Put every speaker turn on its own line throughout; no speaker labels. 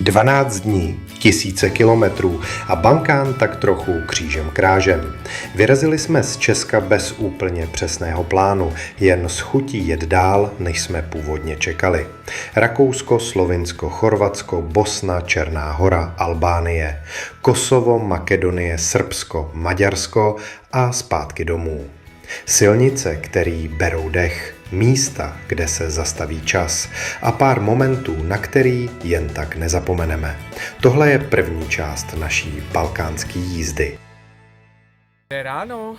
12 dní, tisíce kilometrů a Balkán tak trochu křížem krážem. Vyrazili jsme z Česka bez úplně přesného plánu, jen s chutí jet dál, než jsme původně čekali. Rakousko, Slovinsko, Chorvatsko, Bosna, Černá Hora, Albánie, Kosovo, Makedonie, Srbsko, Maďarsko a zpátky domů. Silnice, které berou dech, místa, kde se zastaví čas a pár momentů, na který jen tak nezapomeneme. Tohle je první část naší balkánské jízdy.
Je ráno,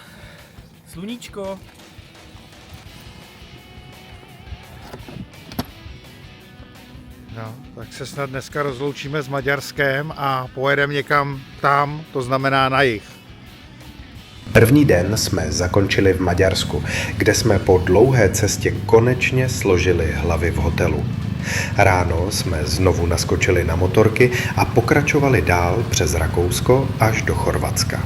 sluníčko.
No, tak se snad dneska rozloučíme s Maďarskem a pojedeme někam tam, to znamená na jih.
První den jsme zakončili v Maďarsku, kde jsme po dlouhé cestě konečně složili hlavy v hotelu. Ráno jsme znovu naskočili na motorky a pokračovali dál přes Rakousko až do Chorvatska.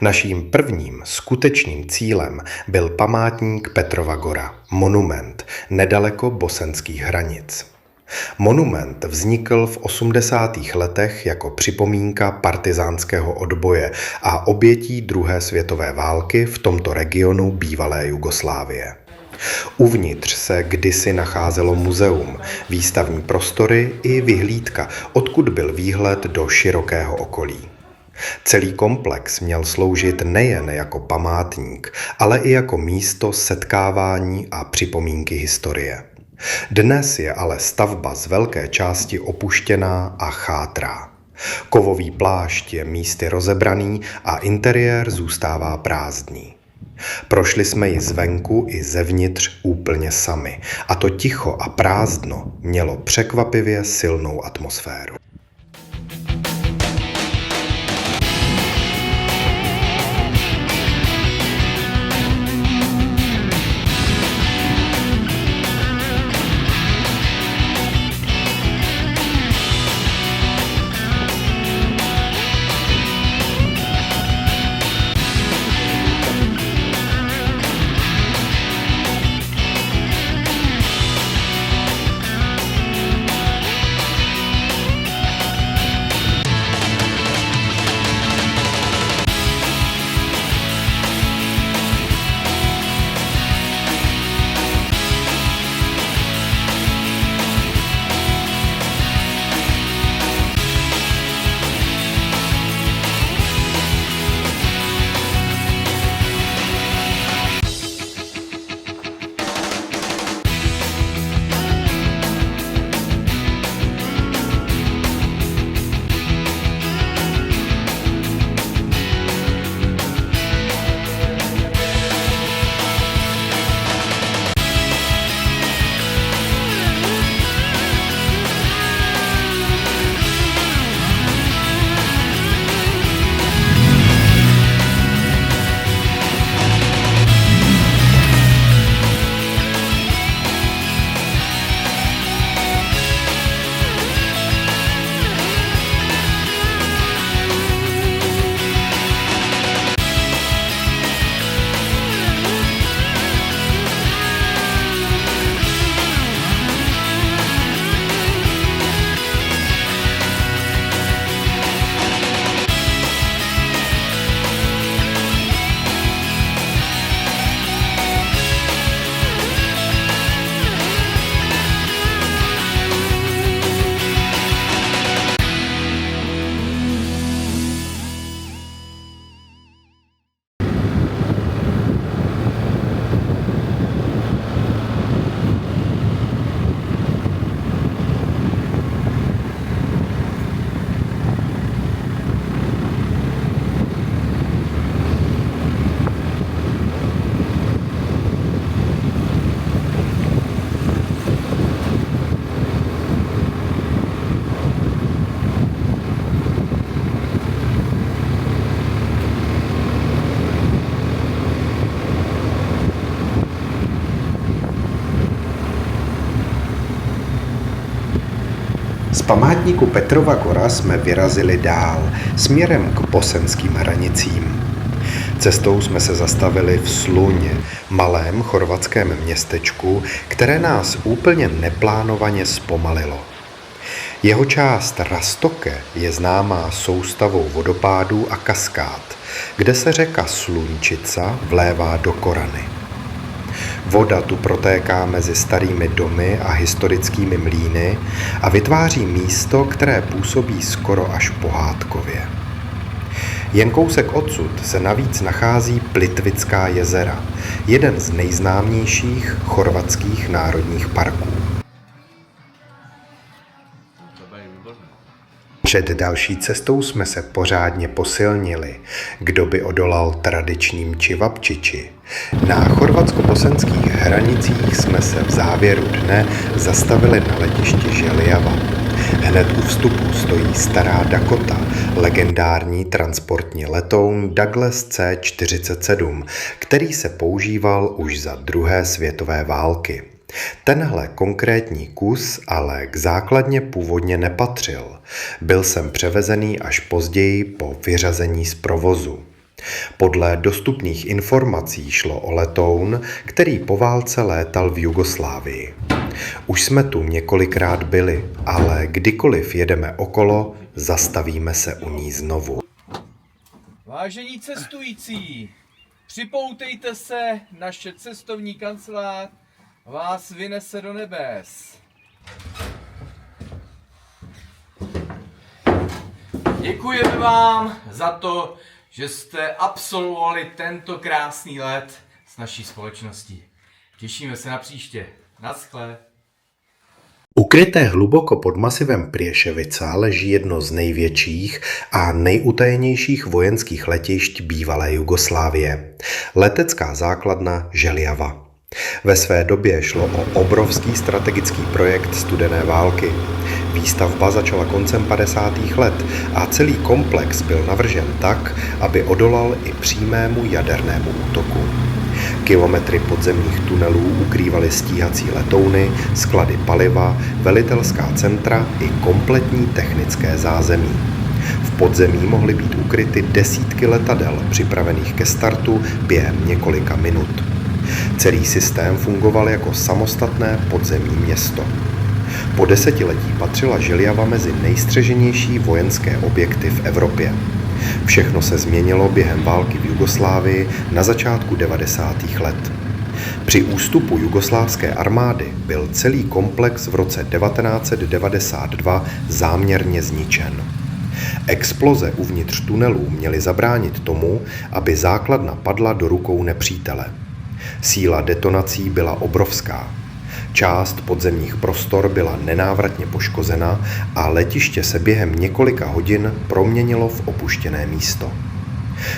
Naším prvním skutečným cílem byl památník Petrova Gora, monument, nedaleko bosenských hranic. Monument vznikl v 80. letech jako připomínka partyzánského odboje a obětí druhé světové války v tomto regionu bývalé Jugoslávie. Uvnitř se kdysi nacházelo muzeum, výstavní prostory i vyhlídka, odkud byl výhled do širokého okolí. Celý komplex měl sloužit nejen jako památník, ale i jako místo setkávání a připomínky historie. Dnes je ale stavba z velké části opuštěná a chátrá. Kovový plášť je místy rozebraný a interiér zůstává prázdný. Prošli jsme ji zvenku i zevnitř úplně sami a to ticho a prázdno mělo překvapivě silnou atmosféru. památníku Petrova Gora jsme vyrazili dál, směrem k bosenským hranicím. Cestou jsme se zastavili v Sluně, malém chorvatském městečku, které nás úplně neplánovaně zpomalilo. Jeho část Rastoke je známá soustavou vodopádů a kaskád, kde se řeka Slunčica vlévá do Korany. Voda tu protéká mezi starými domy a historickými mlýny a vytváří místo, které působí skoro až pohádkově. Jen kousek odsud se navíc nachází Plitvická jezera, jeden z nejznámějších chorvatských národních parků. Před další cestou jsme se pořádně posilnili, kdo by odolal tradičním čivapčiči. Na chorvatsko-bosenských hranicích jsme se v závěru dne zastavili na letišti Željava. Hned u vstupu stojí stará Dakota, legendární transportní letoun Douglas C-47, který se používal už za druhé světové války. Tenhle konkrétní kus ale k základně původně nepatřil. Byl sem převezený až později po vyřazení z provozu. Podle dostupných informací šlo o letoun, který po válce létal v Jugoslávii. Už jsme tu několikrát byli, ale kdykoliv jedeme okolo, zastavíme se u ní znovu.
Vážení cestující, připoutejte se, naše cestovní kancelář vás vynese do nebes. Děkujeme vám za to, že jste absolvovali tento krásný let s naší společností. Těšíme se na příště. Naschle.
Ukryté hluboko pod masivem Prieševica leží jedno z největších a nejutajenějších vojenských letišť bývalé Jugoslávie. Letecká základna Željava. Ve své době šlo o obrovský strategický projekt studené války. Výstavba začala koncem 50. let a celý komplex byl navržen tak, aby odolal i přímému jadernému útoku. Kilometry podzemních tunelů ukrývaly stíhací letouny, sklady paliva, velitelská centra i kompletní technické zázemí. V podzemí mohly být ukryty desítky letadel připravených ke startu během několika minut. Celý systém fungoval jako samostatné podzemní město. Po desetiletí patřila Željava mezi nejstřeženější vojenské objekty v Evropě. Všechno se změnilo během války v Jugoslávii na začátku 90. let. Při ústupu jugoslávské armády byl celý komplex v roce 1992 záměrně zničen. Exploze uvnitř tunelů měly zabránit tomu, aby základna padla do rukou nepřítele. Síla detonací byla obrovská. Část podzemních prostor byla nenávratně poškozena a letiště se během několika hodin proměnilo v opuštěné místo.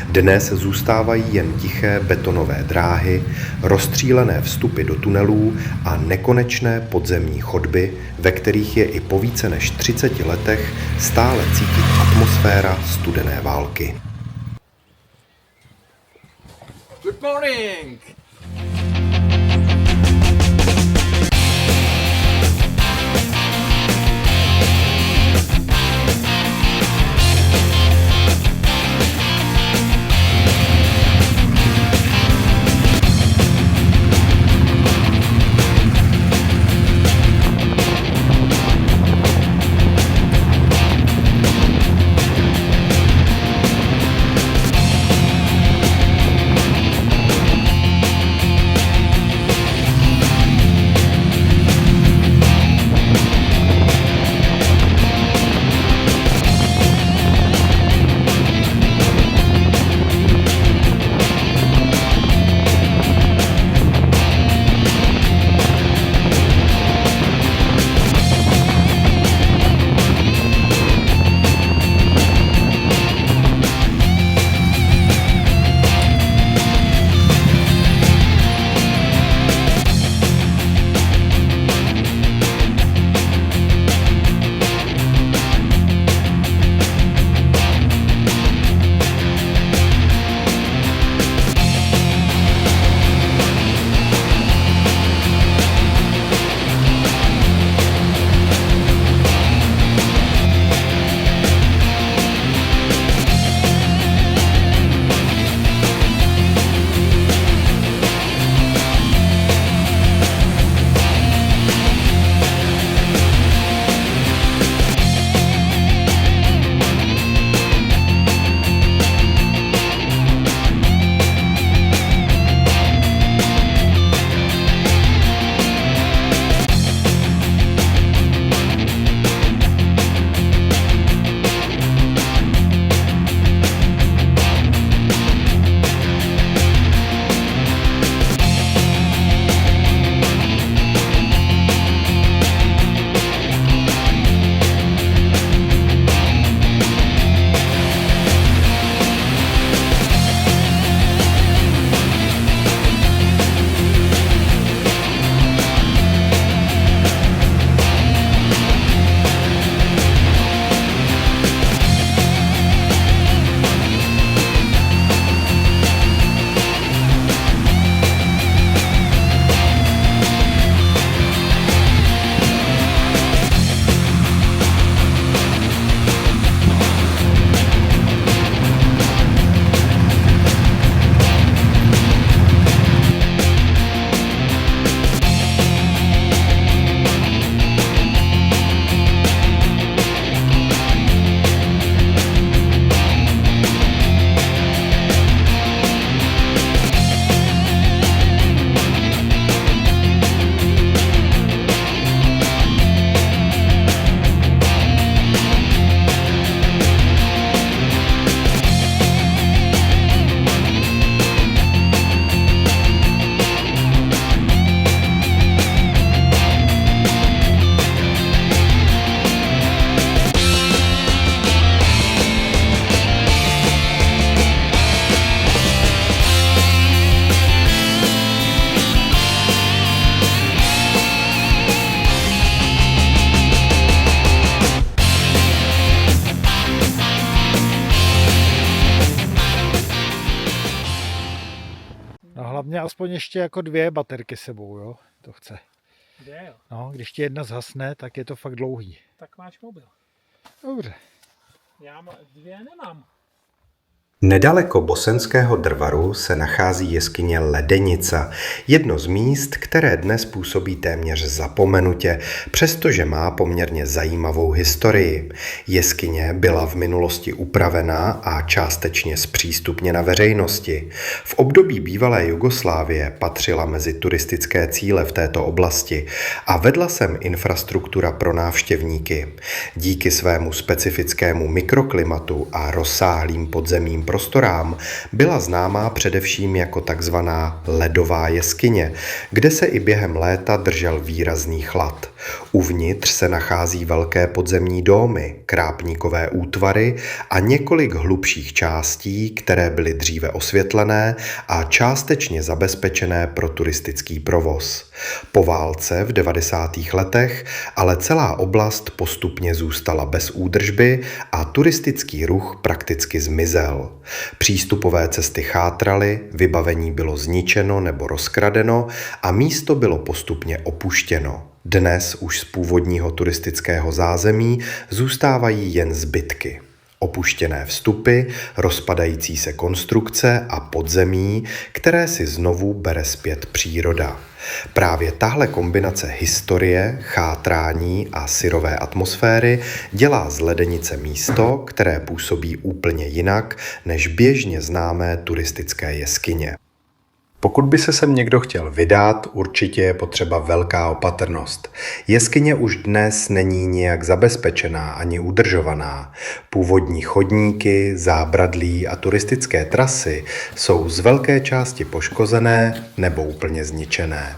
Dnes zůstávají jen tiché betonové dráhy, rozstřílené vstupy do tunelů a nekonečné podzemní chodby, ve kterých je i po více než 30 letech stále cítit atmosféra studené války.
Good morning!
hlavně aspoň ještě jako 2 baterky sebou, jo, to chce.
2 jo.
No, když ti jedna zhasne, tak je to fakt dlouhý.
Tak máš mobil.
Dobře.
Já 2 nemám.
Nedaleko Bosenského Drvaru se nachází jeskyně Ledenica, jedno z míst, které dnes působí téměř zapomenutě, přestože má poměrně zajímavou historii. Jeskyně byla v minulosti upravená a částečně zpřístupněna veřejnosti. V období bývalé Jugoslávie patřila mezi turistické cíle v této oblasti a vedla sem infrastruktura pro návštěvníky. Díky svému specifickému mikroklimatu a rozsáhlým podzemním prostorám byla známá především jako takzvaná ledová jeskyně, kde se i během léta držel výrazný chlad. Uvnitř se nachází velké podzemní domy, krápníkové útvary a několik hlubších částí, které byly dříve osvětlené a částečně zabezpečené pro turistický provoz. Po válce v 90. letech ale celá oblast postupně zůstala bez údržby a turistický ruch prakticky zmizel. Přístupové cesty chátraly, vybavení bylo zničeno nebo rozkradeno a místo bylo postupně opuštěno. Dnes už z původního turistického zázemí zůstávají jen zbytky. Opuštěné vstupy, rozpadající se konstrukce a podzemí, které si znovu bere zpět příroda. Právě tahle kombinace historie, chátrání a syrové atmosféry dělá z Ledenice místo, které působí úplně jinak než běžně známé turistické jeskyně. Pokud by se sem někdo chtěl vydat, určitě je potřeba velká opatrnost. Jeskyně už dnes není nijak zabezpečená ani udržovaná. Původní chodníky, zábradlí a turistické trasy jsou z velké části poškozené nebo úplně zničené.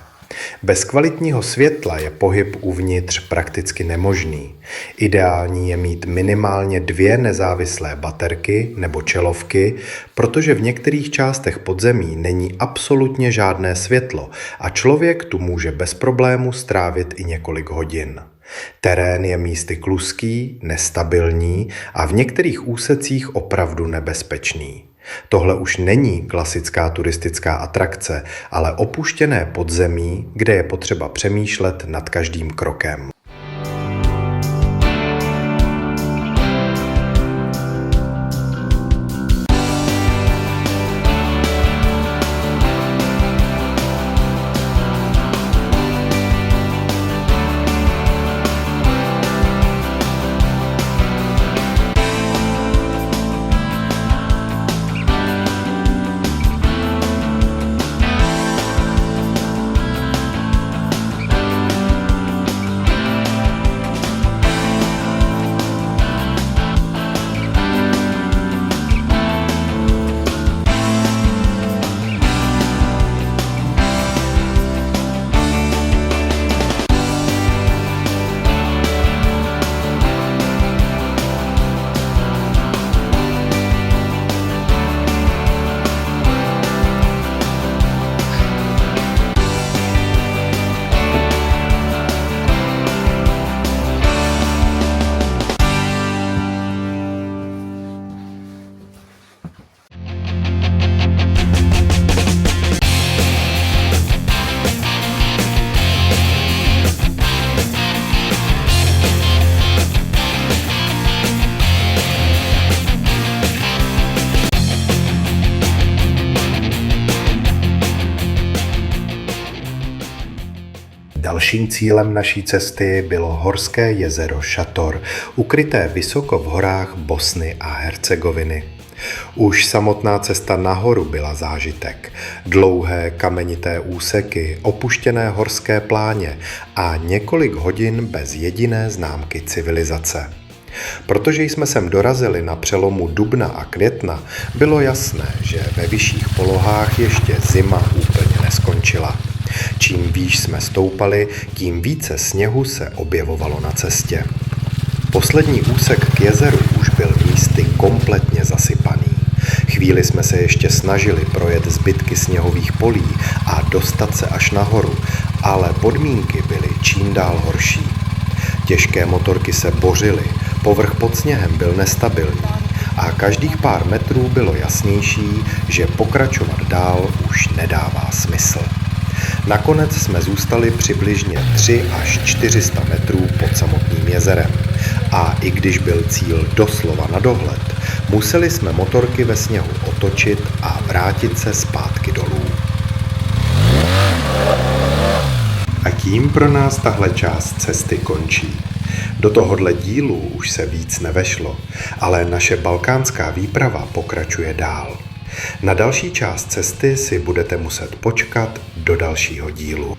Bez kvalitního světla je pohyb uvnitř prakticky nemožný. Ideální je mít minimálně 2 nezávislé baterky nebo čelovky, protože v některých částech podzemí není absolutně žádné světlo a člověk tu může bez problému strávit i několik hodin. Terén je místy kluský, nestabilní a v některých úsecích opravdu nebezpečný. Tohle už není klasická turistická atrakce, ale opuštěné podzemí, kde je potřeba přemýšlet nad každým krokem. Dalším cílem naší cesty bylo horské jezero Šator, ukryté vysoko v horách Bosny a Hercegoviny. Už samotná cesta nahoru byla zážitek. Dlouhé kamenité úseky, opuštěné horské pláně a několik hodin bez jediné známky civilizace. Protože jsme sem dorazili na přelomu dubna a května, bylo jasné, že ve vyšších polohách ještě zima úplně neskončila. Čím výš jsme stoupali, tím více sněhu se objevovalo na cestě. Poslední úsek k jezeru už byl místy kompletně zasypaný. Chvíli jsme se ještě snažili projet zbytky sněhových polí a dostat se až nahoru, ale podmínky byly čím dál horší. Těžké motorky se bořily, povrch pod sněhem byl nestabilní a každých pár metrů bylo jasnější, že pokračovat dál už nedává smysl. Nakonec jsme zůstali přibližně 300 až 400 metrů pod samotným jezerem. A i když byl cíl doslova na dohled, museli jsme motorky ve sněhu otočit a vrátit se zpátky dolů. A tím pro nás tahle část cesty končí. Do tohohle dílu už se víc nevešlo, ale naše balkánská výprava pokračuje dál. Na další část cesty si budete muset počkat do dalšího dílu.